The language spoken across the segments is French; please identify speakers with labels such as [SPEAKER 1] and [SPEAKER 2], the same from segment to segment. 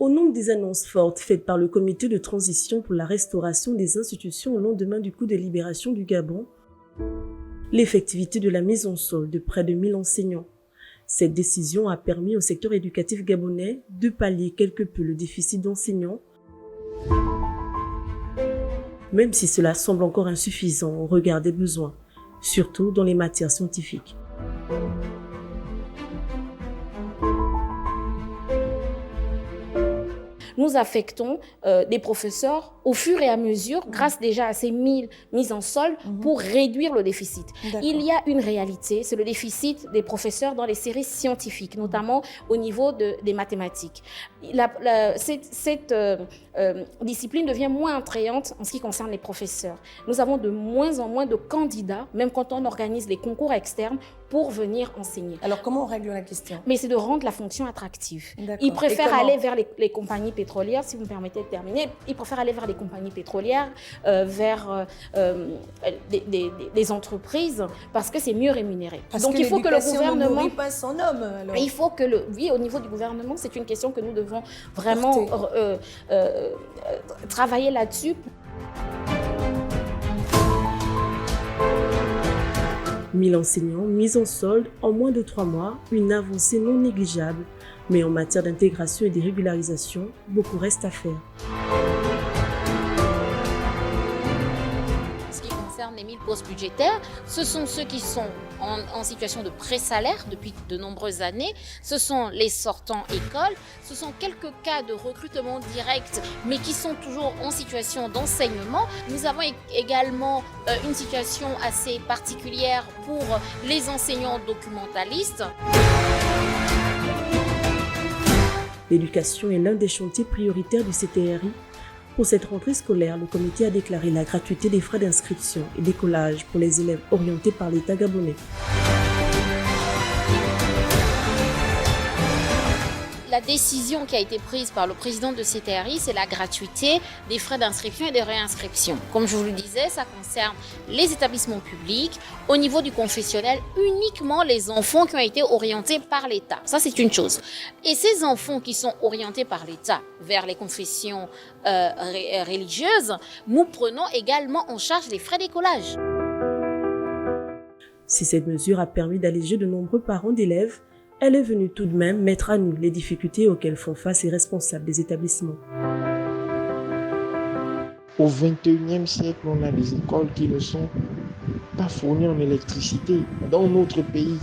[SPEAKER 1] Au nombre des annonces fortes faites par le comité de transition pour la restauration des institutions au lendemain du coup de libération du Gabon, l'effectivité de la mise en solde de près de 1000 enseignants. Cette décision a permis au secteur éducatif gabonais de pallier quelque peu le déficit d'enseignants, même si cela semble encore insuffisant au regard des besoins, surtout dans les matières scientifiques.
[SPEAKER 2] Nous affectons des professeurs au fur et à mesure, grâce déjà à ces 1000 mises en solde, pour réduire le déficit. Il y a une réalité, c'est le déficit des professeurs dans les séries scientifiques, notamment au niveau des mathématiques. Cette discipline devient moins attrayante en ce qui concerne les professeurs. Nous avons de moins en moins de candidats, même quand on organise les concours externes, pour venir enseigner.
[SPEAKER 3] Alors comment on règle la question?
[SPEAKER 2] Mais c'est de rendre la fonction attractive. Ils préfèrent aller vers les compagnies pétrolières, si vous me permettez de terminer, ils préfèrent aller vers les compagnies pétrolières, vers des entreprises, parce que c'est mieux rémunéré.
[SPEAKER 3] Donc il faut que le gouvernement ne nourrit pas son homme. Alors.
[SPEAKER 2] Il faut que oui, au niveau du gouvernement, c'est une question que nous devons vraiment travailler là-dessus.
[SPEAKER 1] 1000 enseignants mis en solde en moins de 3 mois, une avancée non négligeable. Mais en matière d'intégration et de régularisation, beaucoup reste à faire.
[SPEAKER 4] Ce qui concerne les 1000 postes budgétaires, ce sont ceux qui sont en situation de pré-salaire depuis de nombreuses années. Ce sont les sortants écoles. Ce sont quelques cas de recrutement direct, mais qui sont toujours en situation d'enseignement. Nous avons également une situation assez particulière pour les enseignants documentalistes.
[SPEAKER 1] L'éducation est l'un des chantiers prioritaires du CTRI. Pour cette rentrée scolaire, le comité a déclaré la gratuité des frais d'inscription et d'écolage pour les élèves orientés par l'État gabonais.
[SPEAKER 4] La décision qui a été prise par le président de CTRI, c'est la gratuité des frais d'inscription et de réinscription. Comme je vous le disais, ça concerne les établissements publics. Au niveau du confessionnel, uniquement les enfants qui ont été orientés par l'État. Ça, c'est une chose. Et ces enfants qui sont orientés par l'État vers les confessions religieuses, nous prenons également en charge les frais d'écolage.
[SPEAKER 1] Si cette mesure a permis d'alléger de nombreux parents d'élèves, elle est venue tout de même mettre à nu les difficultés auxquelles font face les responsables des établissements.
[SPEAKER 5] Au XXIe siècle, on a des écoles qui ne sont pas fournies en électricité. Dans notre pays,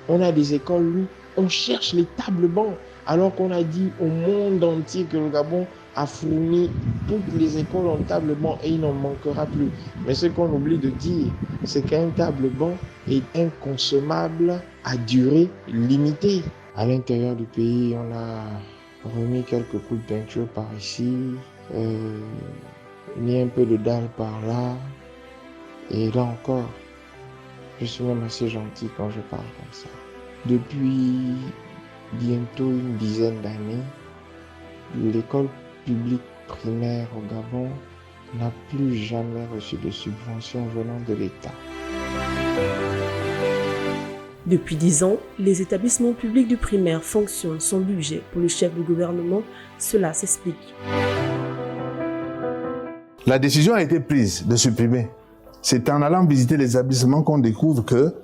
[SPEAKER 5] on a des écoles où on cherche les tables bancs, alors qu'on a dit au monde entier que le Gabon a fourni toutes les écoles en table banc et il n'en manquera plus. Mais ce qu'on oublie de dire, c'est qu'un table banc est inconsommable à durée limitée. À l'intérieur du pays, on a remis quelques coups de peinture par ici, mis un peu de dalle par là. Et là encore, je suis même assez gentil quand je parle comme ça. Depuis bientôt une dizaine d'années, l'école publique primaire au Gabon n'a plus jamais reçu de subventions venant de l'État.
[SPEAKER 1] Depuis 10 ans, les établissements publics du primaire fonctionnent sans budget. Pour le chef du gouvernement, cela s'explique.
[SPEAKER 6] La décision a été prise de supprimer. C'est en allant visiter les établissements qu'on découvre que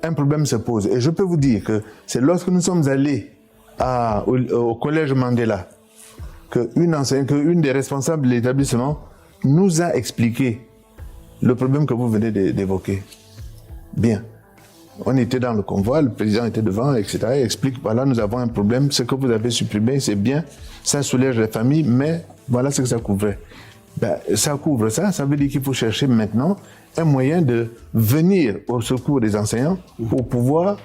[SPEAKER 6] un problème se pose. Et je peux vous dire que c'est lorsque nous sommes allés au collège Mandela qu'une des responsables de l'établissement nous a expliqué le problème que vous venez d'évoquer. Bien. On était dans le convoi, le président était devant, etc. Il explique, voilà, nous avons un problème, ce que vous avez supprimé, c'est bien, ça soulage les familles, mais voilà ce que ça couvrait. Ça couvre ça, ça veut dire qu'il faut chercher maintenant un moyen de venir au secours des enseignants pour pouvoir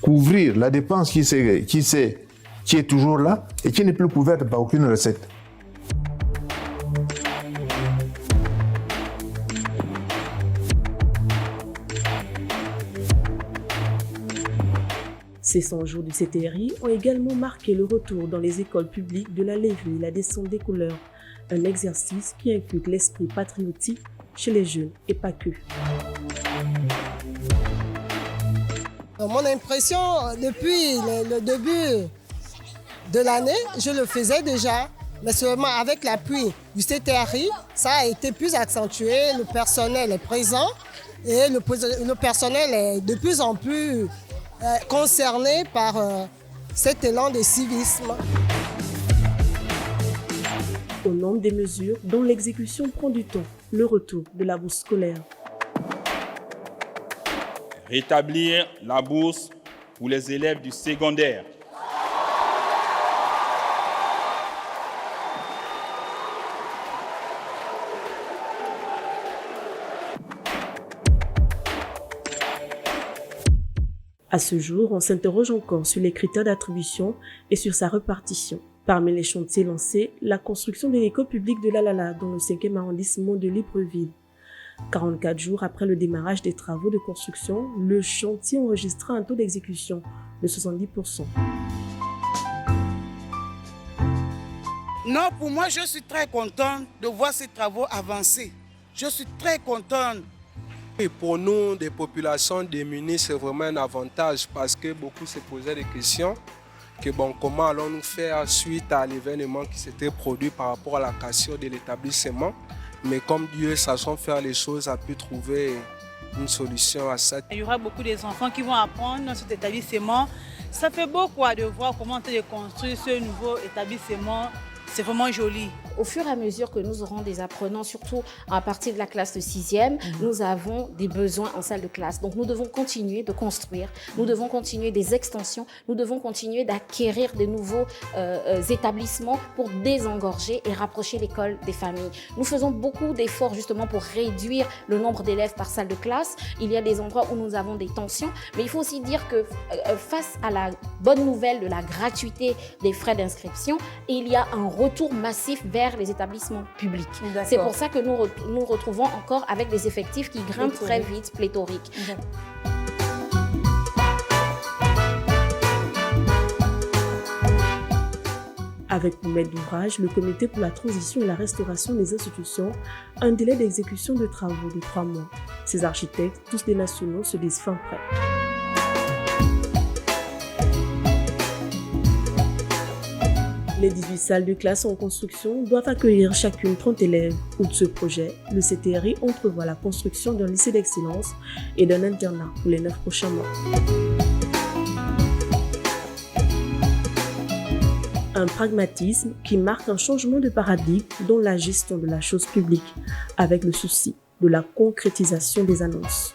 [SPEAKER 6] couvrir la dépense qui est toujours là et qui n'est plus couverte par aucune recette.
[SPEAKER 1] Ces 100 jours du CTRI ont également marqué le retour dans les écoles publiques de la levée et la descente des couleurs, un exercice qui inculque l'esprit patriotique chez les jeunes et pas que.
[SPEAKER 7] Mon impression depuis le début de l'année, je le faisais déjà, mais seulement avec l'appui du CTRI, ça a été plus accentué, le personnel est présent et le personnel est de plus en plus concerné par cet élan de civisme.
[SPEAKER 1] Au nombre des mesures dont l'exécution prend du temps, le retour de la bourse scolaire.
[SPEAKER 8] Rétablir la bourse pour les élèves du secondaire.
[SPEAKER 1] À ce jour, on s'interroge encore sur les critères d'attribution et sur sa répartition. Parmi les chantiers lancés, la construction de l'école publique de Lalala dans le 5e arrondissement de Libreville. 44 jours après le démarrage des travaux de construction, le chantier enregistra un taux d'exécution de 70%.
[SPEAKER 9] Non, pour moi, je suis très contente de voir ces travaux avancer. Je suis très contente.
[SPEAKER 10] Et pour nous, des populations démunies, c'est vraiment un avantage parce que beaucoup se posaient des questions. Que bon, comment allons-nous faire suite à l'événement qui s'était produit par rapport à la cassure de l'établissement? Mais comme Dieu, sachant faire les choses, a pu trouver une solution à ça.
[SPEAKER 11] Il y aura beaucoup d'enfants qui vont apprendre dans cet établissement. Ça fait beau de voir comment on a construit ce nouveau établissement. C'est vraiment joli.
[SPEAKER 2] Au fur et à mesure que nous aurons des apprenants, surtout à partir de la classe de 6e, nous avons des besoins en salle de classe. Donc nous devons continuer de construire, nous devons continuer des extensions, nous devons continuer d'acquérir de nouveaux établissements pour désengorger et rapprocher l'école des familles. Nous faisons beaucoup d'efforts justement pour réduire le nombre d'élèves par salle de classe. Il y a des endroits où nous avons des tensions, mais il faut aussi dire que face à la bonne nouvelle de la gratuité des frais d'inscription, il y a un retour massif vers les établissements publics. C'est pour ça que nous retrouvons encore avec des effectifs qui grimpent très vite, pléthoriques.
[SPEAKER 1] Avec pour maître d'ouvrage, le comité pour la transition et la restauration des institutions, un délai d'exécution de travaux de 3 mois. Ces architectes, tous des nationaux, se disent fin prêts. Les 18 salles de classe en construction doivent accueillir chacune 30 élèves. Outre ce projet, le CTRI entrevoit la construction d'un lycée d'excellence et d'un internat pour les 9 prochains mois. Un pragmatisme qui marque un changement de paradigme dans la gestion de la chose publique, avec le souci de la concrétisation des annonces.